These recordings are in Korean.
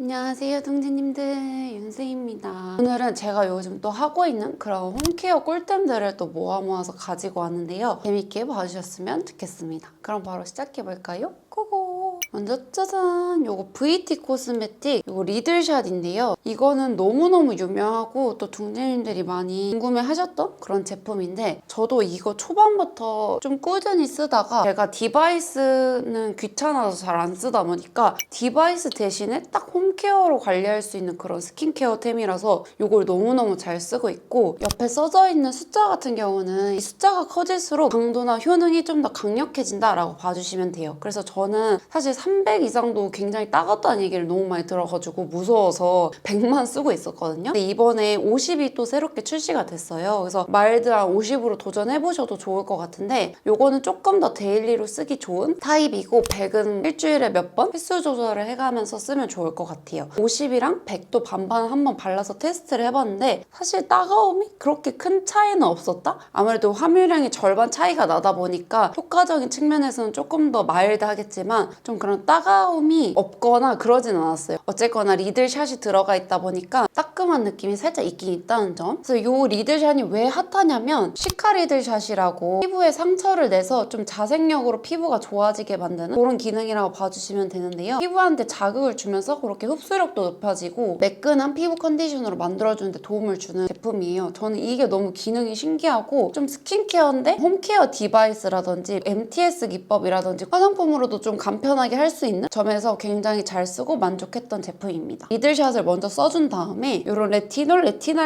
안녕하세요 동지님들, 윤세입니다. 오늘은 제가 요즘 또 하고 있는 그런 홈케어 꿀템들을 또 모아서 가지고 왔는데요. 재밌게 봐주셨으면 좋겠습니다. 그럼 바로 시작해볼까요? 고고! 먼저 짜잔! 요거 VT 코스메틱 요거 리들샷인데요. 이거는 너무너무 유명하고 또 동지님들이 많이 궁금해하셨던 그런 제품인데 저도 이거 초반부터 좀 꾸준히 쓰다가 제가 디바이스는 귀찮아서 잘 안 쓰다 보니까 디바이스 대신에 딱 홈케어로 관리할 수 있는 그런 스킨케어템이라서 이걸 너무너무 잘 쓰고 있고, 옆에 써져 있는 숫자 같은 경우는 이 숫자가 커질수록 강도나 효능이 좀 더 강력해진다라고 봐주시면 돼요. 그래서 저는 사실 300 이상도 굉장히 따갑다는 얘기를 너무 많이 들어가지고 무서워서 100만 쓰고 있었거든요. 근데 이번에 50이 또 새롭게 출시가 됐어요. 그래서 마일드한 50으로 도전해보셔도 좋을 것 같은데, 요거는 조금 더 데일리로 쓰기 좋은 타입이고 100은 일주일에 몇 번 횟수 조절을 해가면서 쓰면 좋을 것 같아요. 50이랑 100도 반반 한번 발라서 테스트를 해봤는데 사실 따가움이 그렇게 큰 차이는 없었다? 아무래도 함유량이 절반 차이가 나다 보니까 효과적인 측면에서는 조금 더 마일드하겠지만 좀 그런 따가움이 없거나 그러진 않았어요. 어쨌거나 리들샷이 들어가 있다 보니까 따끔한 느낌이 살짝 있긴 있다는 점. 그래서 이 리들샷이 왜 핫하냐면 시카 리들샷이라고 피부에 상처를 내서 좀 자생력으로 피부가 좋아지게 만드는 그런 기능이라고 봐주시면 되는데요. 피부한테 자극을 주면서 그렇게 흡수력도 높아지고 매끈한 피부 컨디션으로 만들어주는 데 도움을 주는 제품이에요. 저는 이게 너무 기능이 신기하고 좀 스킨케어인데 홈케어 디바이스라든지 MTS 기법이라든지 화장품으로도 좀 간편하게 할 수 있는 점에서 굉장히 잘 쓰고 만족했던 제품입니다. 리들샷을 먼저 써준 다음에 이런 레티놀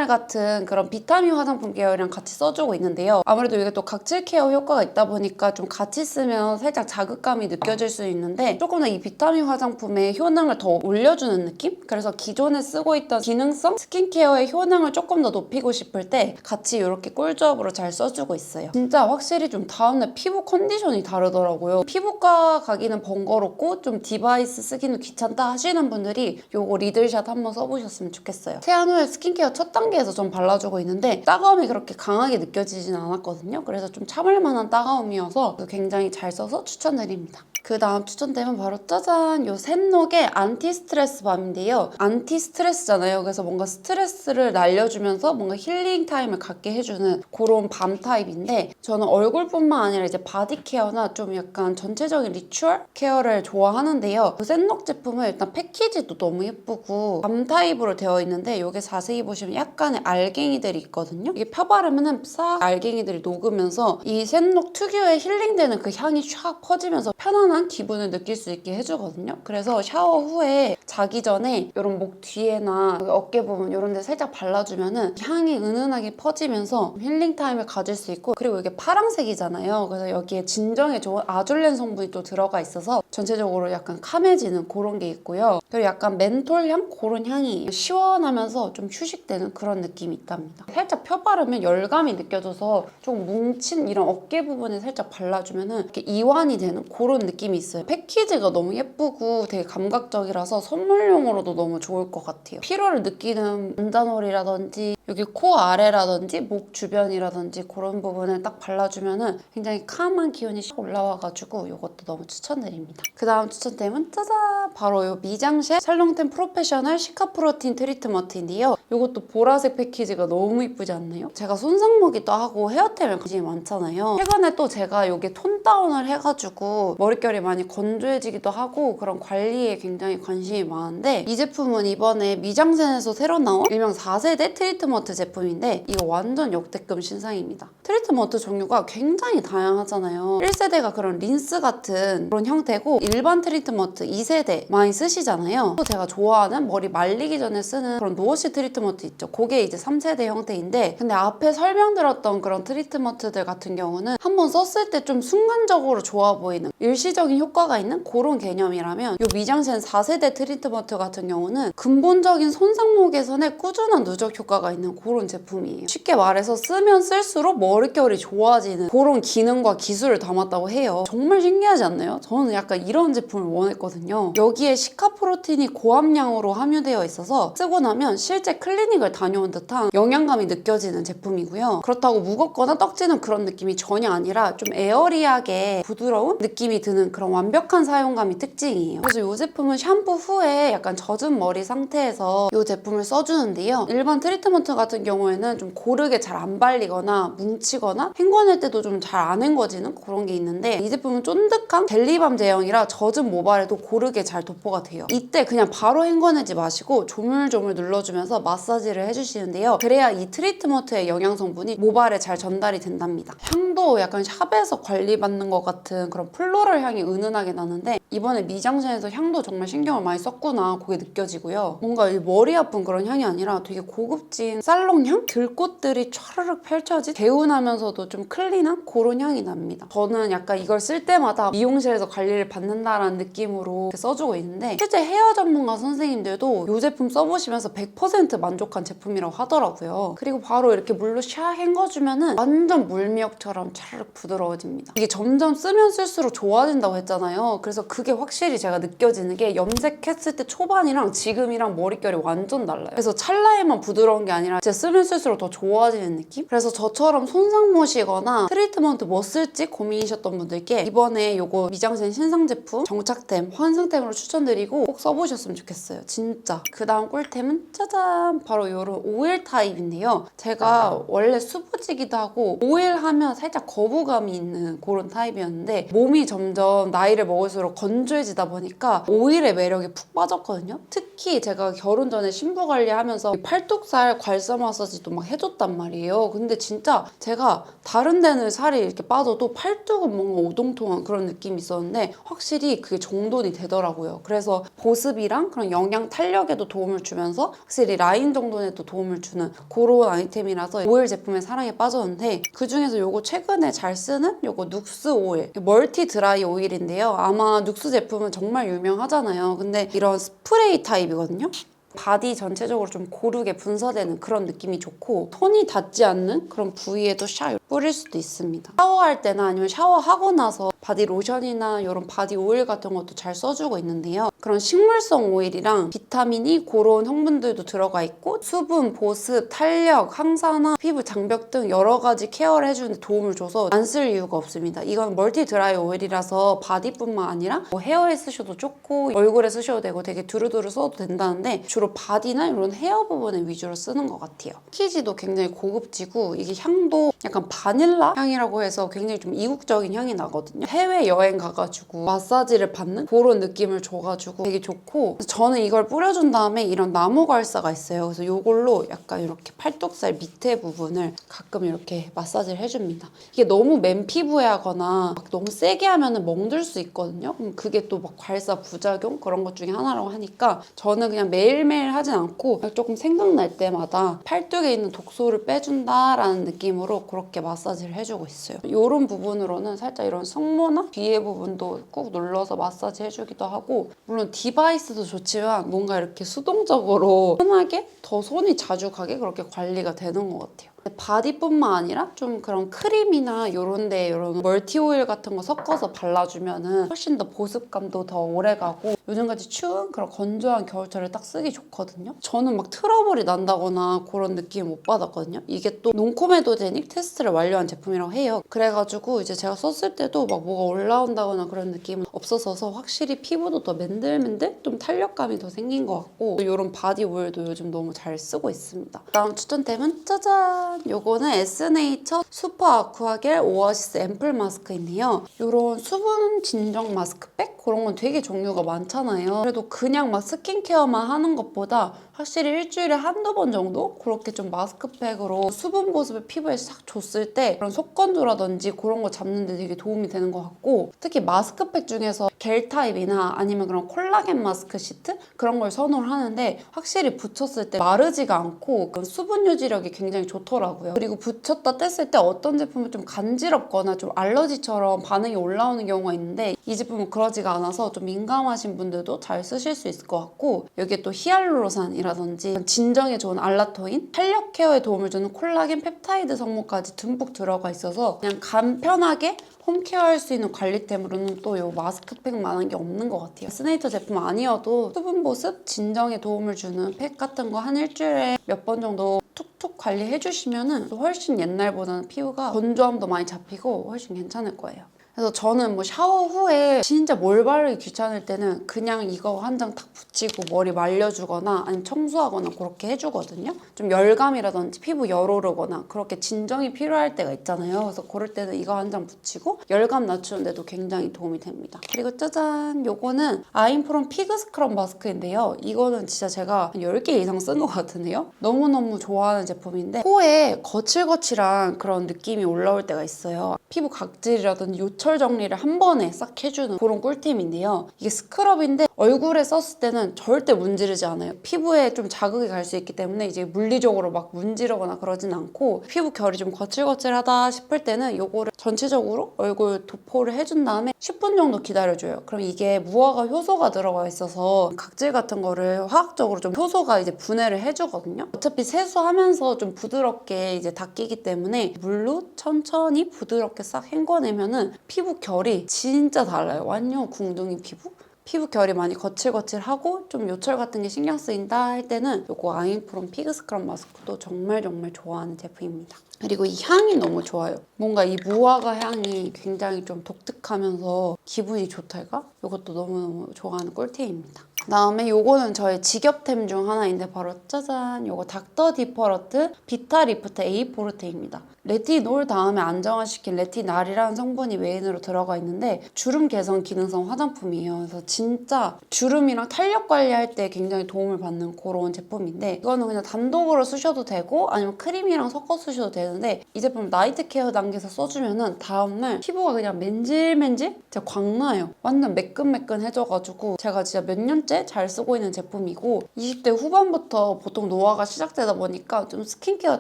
같은 그런 비타민 화장품 계열이랑 같이 써주고 있는데요. 아무래도 이게 또 각질 케어 효과가 있다 보니까 좀 같이 쓰면 살짝 자극감이 느껴질 수 있는데 조금 더 이 비타민 화장품의 효능을 더 올려주는 느낌? 그래서 기존에 쓰고 있던 기능성 스킨케어의 효능을 조금 더 높이고 싶을 때 같이 이렇게 꿀조합으로 잘 써주고 있어요. 진짜 확실히 좀 다음날 피부 컨디션이 다르더라고요. 피부과 가기는 번거롭고 좀 디바이스 쓰기는 귀찮다 하시는 분들이 요거 리들샷 한번 써보셨으면 좋겠어요. 세안 후에 스킨케어 첫 단계에서 좀 발라주고 있는데 따가움이 그렇게 강하게 느껴지진 않았거든요. 그래서 좀 참을 만한 따가움이어서 굉장히 잘 써서 추천드립니다. 그 다음 추천템은 바로 짜잔! 요 셋록의 안티 스트레스 밤인데요. 안티 스트레스잖아요. 그래서 뭔가 스트레스를 날려주면서 뭔가 힐링 타임을 갖게 해주는 그런 밤 타입인데, 저는 얼굴뿐만 아니라 이제 바디 케어나 좀 약간 전체적인 리추얼 케어를 좋아하는데요. 그 셋록 제품은 일단 패키지도 너무 예쁘고 밤 타입으로 되어 있는데 여기 자세히 보시면 약간의 알갱이들이 있거든요. 이게 펴바르면 싹 알갱이들이 녹으면서 이 셋록 특유의 힐링되는 그 향이 샥 퍼지면서 편안한 기분을 느낄 수 있게 해주거든요. 그래서 샤워 후에 자기 전에 이런 목 뒤에나 어깨 부분 이런 데 살짝 발라주면은 향이 은은하게 퍼지면서 힐링 타임을 가질 수 있고, 그리고 이게 파란색이잖아요. 그래서 여기에 진정에 좋은 아줄렌 성분이 또 들어가 있어서 전체적으로 약간 카매지는 그런 게 있고요. 그리고 약간 멘톨 향? 그런 향이 시원하면서 좀 휴식되는 그런 느낌이 있답니다. 살짝 펴바르면 열감이 느껴져서 좀 뭉친 이런 어깨 부분에 살짝 발라주면은 이렇게 이완이 되는 그런 느낌이 있어요. 패키지가 너무 예쁘고 되게 감각적이라서 선물용으로도 너무 좋을 것 같아요. 피로를 느끼는 문자놀이라든지 여기 코 아래라든지 목 주변이라든지 그런 부분을 딱 발라주면은 굉장히 캄한 기운이 샥 올라와가지고 이것도 너무 추천드립니다. 그 다음 추천템은 짜잔! 바로 이 미장쉘 살롱텐 프로페셔널 시카프로틴 트리트먼트인데요. 이것도 보라색 패키지가 너무 이쁘지 않나요? 제가 손상모기도 하고 헤어템에 관심이 많잖아요. 최근에 또 제가 이게 톤 다운을 해가지고 머릿결이 많이 건조해지기도 하고 그런 관리에 굉장히 관심이 많은데, 이 제품은 이번에 미장센에서 새로 나온 일명 4세대 트리트먼트 제품인데 이거 완전 역대급 신상입니다. 트리트먼트 종류가 굉장히 다양하잖아요. 1세대가 그런 린스 같은 그런 형태고 일반 트리트먼트 2세대 많이 쓰시잖아요. 또 제가 좋아하는 머리 말리기 전에 쓰는 그런 노워시 트리트먼트 있죠. 그게 이제 3세대 형태인데, 근데 앞에 설명드렸던 그런 트리트먼트들 같은 경우는 한번 썼을 때 좀 순간적으로 좋아 보이는 일시적인 효과가 있는 그런 개념이라면 이 미장센 4세대 트리트먼트 같은 경우는 근본적인 손상모 개선에 꾸준한 누적 효과가 있는 그런 제품이에요. 쉽게 말해서 쓰면 쓸수록 머릿결이 좋아지는 그런 기능과 기술을 담았다고 해요. 정말 신기하지 않나요? 저는 약간 이런 제품을 원했거든요. 여기에 시카프로틴이 고함량으로 함유되어 있어서 쓰고 나면 실제 클리닉을 다녀온 듯한 영양감이 느껴지는 제품이고요. 그렇다고 무겁거나 떡지는 그런 느낌이 전혀 아니라 좀 에어리하게 부드러운 느낌이 드는 않는 그런 완벽한 사용감이 특징이에요. 그래서 이 제품은 샴푸 후에 약간 젖은 머리 상태에서 이 제품을 써주는데요. 일반 트리트먼트 같은 경우에는 좀 고르게 잘 안 발리거나 뭉치거나 헹궈낼 때도 좀 잘 안 헹궈지는 그런 게 있는데, 이 제품은 쫀득한 젤리밤 제형이라 젖은 모발에도 고르게 잘 도포가 돼요. 이때 그냥 바로 헹궈내지 마시고 조물조물 눌러주면서 마사지를 해주시는데요. 그래야 이 트리트먼트의 영양 성분이 모발에 잘 전달이 된답니다. 향도 약간 샵에서 관리받는 것 같은 그런 플로럴 향이 은은하게 나는데, 이번에 미장센에서 향도 정말 신경을 많이 썼구나 그게 느껴지고요. 뭔가 이 머리 아픈 그런 향이 아니라 되게 고급진 살롱향? 들꽃들이 촤르륵 펼쳐진 개운하면서도 좀 클린한 그런 향이 납니다. 저는 약간 이걸 쓸 때마다 미용실에서 관리를 받는다라는 느낌으로 써주고 있는데, 실제 헤어 전문가 선생님들도 이 제품 써보시면서 100% 만족한 제품이라고 하더라고요. 그리고 바로 이렇게 물로 샤 헹궈주면은 완전 물미역처럼 촤르륵 부드러워집니다. 이게 점점 쓰면 쓸수록 좋아진다고 했잖아요. 그래서 그게 확실히 제가 느껴지는 게, 염색했을 때 초반이랑 지금이랑 머릿결이 완전 달라요. 그래서 찰나에만 부드러운 게 아니라 진짜 쓰면 쓸수록 더 좋아지는 느낌? 그래서 저처럼 손상모시거나 트리트먼트 뭐 쓸지 고민이셨던 분들께 이번에 요거 미장센 신상 제품 정착템, 환승템으로 추천드리고 꼭 써보셨으면 좋겠어요. 진짜. 그 다음 꿀템은 짜잔! 바로 요런 오일 타입인데요. 제가 원래 수부지기도 하고 오일 하면 살짝 거부감이 있는 그런 타입이었는데, 몸이 점점 나이를 먹을수록 건조해지다 보니까 오일의 매력에 푹 빠졌거든요. 특히 제가 결혼 전에 신부 관리하면서 팔뚝살 괄사 마사지도 막 해줬단 말이에요. 근데 진짜 제가 다른 데는 살이 이렇게 빠져도 팔뚝은 뭔가 오동통한 그런 느낌이 있었는데, 확실히 그게 정돈이 되더라고요. 그래서 보습이랑 그런 영양 탄력에도 도움을 주면서 확실히 라인 정돈에도 도움을 주는 그런 아이템이라서 오일 제품에 사랑에 빠졌는데, 그중에서 요거 최근에 잘 쓰는 요거 눅스 오일, 멀티 드라이 오일인데요. 아마 눅스 제품은 정말 유명하잖아요. 근데 이런 스프레이 타입이거든요. 바디 전체적으로 좀 고르게 분사되는 그런 느낌이 좋고, 손이 닿지 않는 그런 부위에도 샤 뿌릴 수도 있습니다. 샤워할 때나 아니면 샤워하고 나서 바디 로션이나 이런 바디 오일 같은 것도 잘 써주고 있는데요. 그런 식물성 오일이랑 비타민이 그런 성분들도 들어가 있고, 수분, 보습, 탄력, 항산화, 피부 장벽 등 여러 가지 케어를 해주는 데 도움을 줘서 안 쓸 이유가 없습니다. 이건 멀티 드라이 오일이라서 바디뿐만 아니라 뭐 헤어에 쓰셔도 좋고 얼굴에 쓰셔도 되고 되게 두루두루 써도 된다는데, 주로 바디나 이런 헤어 부분에 위주로 쓰는 것 같아요. 패키지도 굉장히 고급지고, 이게 향도 약간 바닐라 향이라고 해서 굉장히 좀 이국적인 향이 나거든요. 해외여행 가가지고 마사지를 받는 그런 느낌을 줘가지고 되게 좋고, 저는 이걸 뿌려준 다음에 이런 나무 괄사가 있어요. 그래서 이걸로 약간 이렇게 팔뚝살 밑에 부분을 가끔 이렇게 마사지를 해줍니다. 이게 너무 맨 피부에 하거나 막 너무 세게 하면 멍들 수 있거든요. 그럼 그게 또 막 괄사 부작용 그런 것 중에 하나라고 하니까, 저는 그냥 매일매일 하진 않고 조금 생각날 때마다 팔뚝에 있는 독소를 빼준다라는 느낌으로 그렇게 마사지를 해주고 있어요. 이런 부분으로는 살짝 이런 승모나 뒤에 부분도 꾹 눌러서 마사지 해주기도 하고, 물론 디바이스도 좋지만 뭔가 이렇게 수동적으로 편하게 더 손이 자주 가게 그렇게 관리가 되는 것 같아요. 바디뿐만 아니라 좀 그런 크림이나 이런데 이런 멀티 오일 같은 거 섞어서 발라주면은 훨씬 더 보습감도 더 오래가고, 요즘같이 추운 그런 건조한 겨울철에 딱 쓰기 좋거든요. 저는 막 트러블이 난다거나 그런 느낌 못 받았거든요. 이게 또 논코메도제닉 테스트를 완료한 제품이라고 해요. 그래가지고 이제 제가 썼을 때도 막 뭐가 올라온다거나 그런 느낌은 없었어서 확실히 피부도 더 맨들맨들 좀 탄력감이 더 생긴 것 같고, 이런 바디 오일도 요즘 너무 잘 쓰고 있습니다. 다음 추천템은 짜잔! 요거는 에스네이처 슈퍼 아쿠아겔 오아시스 앰플 마스크인데요. 요런 수분 진정 마스크팩? 그런 건 되게 종류가 많잖아요. 그래도 그냥 막 스킨케어만 하는 것보다 확실히 일주일에 한두 번 정도 그렇게 좀 마스크팩으로 수분 보습을 피부에 싹 줬을 때 그런 속건조라든지 그런 거 잡는 데 되게 도움이 되는 것 같고, 특히 마스크팩 중에서 겔 타입이나 아니면 그런 콜라겐 마스크 시트? 그런 걸 선호를 하는데, 확실히 붙였을 때 마르지가 않고 그런 수분 유지력이 굉장히 좋더라고요. 그리고 붙였다 뗐을 때 어떤 제품은 좀 간지럽거나 좀 알러지처럼 반응이 올라오는 경우가 있는데, 이 제품은 그러지가 않아서 좀 민감하신 분들도 잘 쓰실 수 있을 것 같고, 여기에 또 히알루로산이라든지 진정에 좋은 알라토인, 탄력 케어에 도움을 주는 콜라겐 펩타이드 성분까지 듬뿍 들어가 있어서 그냥 간편하게 홈케어할 수 있는 관리템으로는 또 이 마스크팩만한 게 없는 것 같아요. 스네이터 제품 아니어도 수분 보습, 진정에 도움을 주는 팩 같은 거 한 일주일에 몇 번 정도 툭툭 관리해주시면 훨씬 옛날보다는 피부가 건조함도 많이 잡히고 훨씬 괜찮을 거예요. 그래서 저는 뭐 샤워 후에 진짜 뭘 바르기 귀찮을 때는 그냥 이거 한 장 탁 붙이고 머리 말려주거나 아니면 청소하거나 그렇게 해주거든요. 좀 열감이라든지 피부 열 오르거나 그렇게 진정이 필요할 때가 있잖아요. 그래서 그럴 때는 이거 한 장 붙이고 열감 낮추는데도 굉장히 도움이 됩니다. 그리고 짜잔! 요거는 아임프롬 피그 스크럽 마스크인데요. 이거는 진짜 제가 한 10개 이상 쓴 것 같은데요. 너무너무 좋아하는 제품인데 코에 거칠거칠한 그런 느낌이 올라올 때가 있어요. 피부 각질이라든지 요철 정리를 한 번에 싹 해주는 그런 꿀템인데요. 이게 스크럽인데 얼굴에 썼을 때는 절대 문지르지 않아요. 피부에 좀 자극이 갈 수 있기 때문에 이제 물리적으로 막 문지르거나 그러진 않고 피부 결이 좀 거칠거칠하다 싶을 때는 이거를 전체적으로 얼굴 도포를 해준 다음에 10분 정도 기다려줘요. 그럼 이게 무화과 효소가 들어가 있어서 각질 같은 거를 화학적으로 좀 효소가 이제 분해를 해주거든요. 어차피 세수하면서 좀 부드럽게 이제 닦이기 때문에 물로 천천히 부드럽게 싹 헹궈내면은 피부 결이 진짜 달라요. 완전 궁둥이 피부? 피부 결이 많이 거칠거칠하고 좀 요철 같은 게 신경 쓰인다 할 때는 이거 아임프롬 피그 스크럽 마스크도 정말 좋아하는 제품입니다. 그리고 이 향이 너무 좋아요. 뭔가 이 무화과 향이 굉장히 좀 독특하면서 기분이 좋달까? 이것도 너무너무 좋아하는 꿀템입니다. 그다음에 요거는 저의 직업템 중 하나인데 바로 짜잔! 요거 닥터 디퍼러트 비타 리프트 A 포르테입니다. 레티놀 다음에 안정화시킨 레티날이라는 성분이 메인으로 들어가 있는데 주름 개선 기능성 화장품이에요. 그래서 진짜 주름이랑 탄력 관리할 때 굉장히 도움을 받는 그런 제품인데 이거는 그냥 단독으로 쓰셔도 되고 아니면 크림이랑 섞어 쓰셔도 되는데 이 제품 나이트 케어 단계에서 써주면은 다음날 피부가 그냥 맨질맨질? 진짜 광나요. 완전 매끈매끈해져가지고 제가 진짜 몇 년째 잘 쓰고 있는 제품이고 20대 후반부터 보통 노화가 시작되다 보니까 좀 스킨케어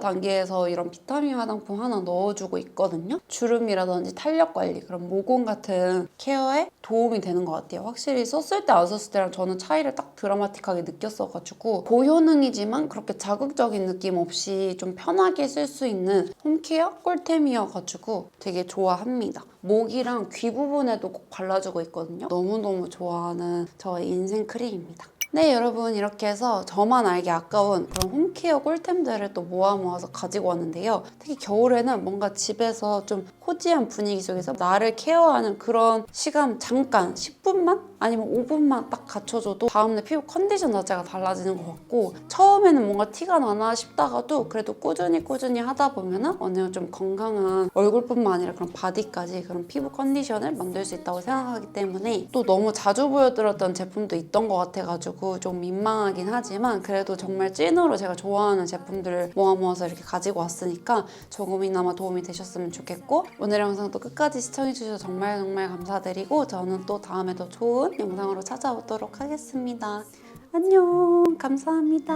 단계에서 이런 비타민 화장품 하나 넣어주고 있거든요. 주름이라든지 탄력 관리, 그런 모공 같은 케어에 도움이 되는 것 같아요. 확실히 썼을 때 안 썼을 때랑 저는 차이를 딱 드라마틱하게 느꼈어가지고 고효능이지만 그렇게 자극적인 느낌 없이 좀 편하게 쓸 수 있는 홈케어 꿀템이어가지고 되게 좋아합니다. 목이랑 귀 부분에도 꼭 발라주고 있거든요. 너무너무 좋아하는 저의 인생 크림입니다. 네, 여러분 이렇게 해서 저만 알기 아까운 그런 홈케어 꿀템들을 또 모아서 가지고 왔는데요. 특히 겨울에는 뭔가 집에서 좀 코지한 분위기 속에서 나를 케어하는 그런 시간 잠깐 10분만? 아니면 5분만 딱 갖춰줘도 다음날 피부 컨디션 자체가 달라지는 것 같고 처음에는 뭔가 티가 나나 싶다가도 그래도 꾸준히 하다 보면은 어느 정도 좀 건강한 얼굴뿐만 아니라 그런 바디까지 그런 피부 컨디션을 만들 수 있다고 생각하기 때문에 또 너무 자주 보여드렸던 제품도 있던 것 같아가지고 좀 민망하긴 하지만 그래도 정말 찐으로 제가 좋아하는 제품들을 모아서 이렇게 가지고 왔으니까 조금이나마 도움이 되셨으면 좋겠고 오늘 영상도 끝까지 시청해주셔서 정말 감사드리고 저는 또 다음에 더 좋은 영상으로 찾아오도록 하겠습니다. 안녕! 감사합니다.